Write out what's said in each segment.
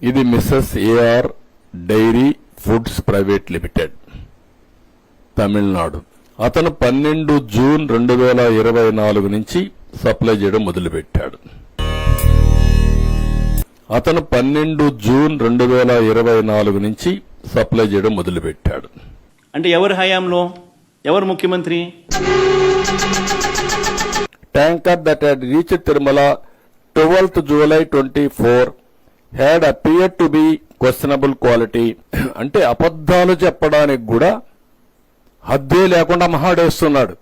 ఇది Mrs AR dairy foods private limited, Tamil Nadu. అతను 12 June 2024 నుంచి సప్లై చేయడం మొదలుపెట్టాడు. అతను 12 జూన్ 2024 నుంచి సప్లై చేయడం మొదలుపెట్టాడు. అంటే ఎవరి హయాంలో, ఎవరు ముఖ్యమంత్రి? Tanker that had reached Tirumala 12th July 24 had appeared to be questionable quality. అంటే అబద్ధాలు చెప్పడానికి కూడా హద్దే లేకుండా మహాడేస్తున్నాడు.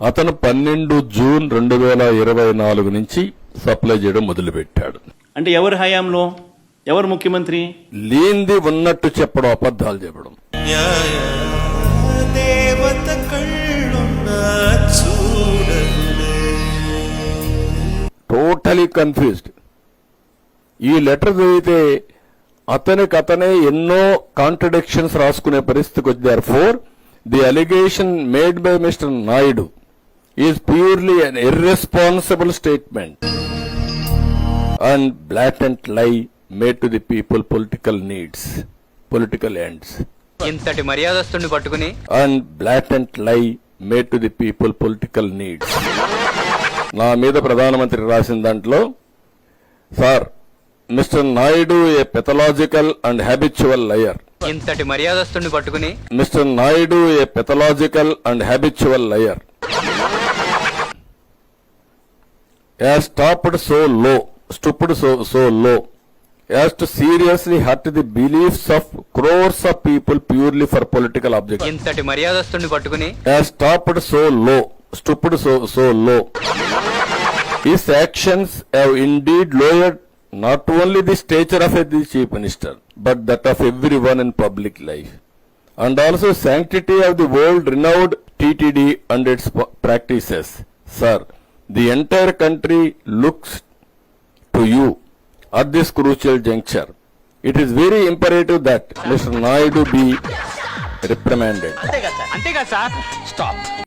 అతను 12 జూన్ 2024 నుంచి సప్లై చేయడం మొదలుపెట్టాడు. అంటే ఎవరి హయాంలో, ఎవరు ముఖ్యమంత్రి? లేంది ఉన్నట్టు చెప్పడం, అబద్ధాలు చెప్పడం. Totally confused. ఈ లెటర్ చదివితే అతనే ఎన్నో కాంట్రడిక్షన్స్ రాసుకునే పరిస్థితికి వచ్చారు. For the allegation made by mister Naidu is purely an irresponsible statement and blatant lie made to the people political needs, political ends. ఇంతటి మర్యాదస్తుని పట్టుకుని and blatant lie made to the people political needs. నా మీద ప్రధానమంత్రి రాసిన దాంట్లో, sir mister Naidu a pathological and habitual liar. ఇంతటి మర్యాదస్తుని పట్టుకుని mister Naidu a pathological and habitual liar has stopped so low, stooped so low as to seriously hurt the beliefs of crores of people purely for political objectives. ఇంతటి మర్యాదస్తుని పట్టుకుని Has stopped so low, stooped so low. His actions have indeed lowered not only the stature of the chief minister, but that of everyone in public life, and also sanctity of the world-renowned TTD and its practices. Sir, the entire country looks to you at this crucial juncture. It is very imperative that Mr. Naidu be reprimanded. అంతేగా sir. Stop.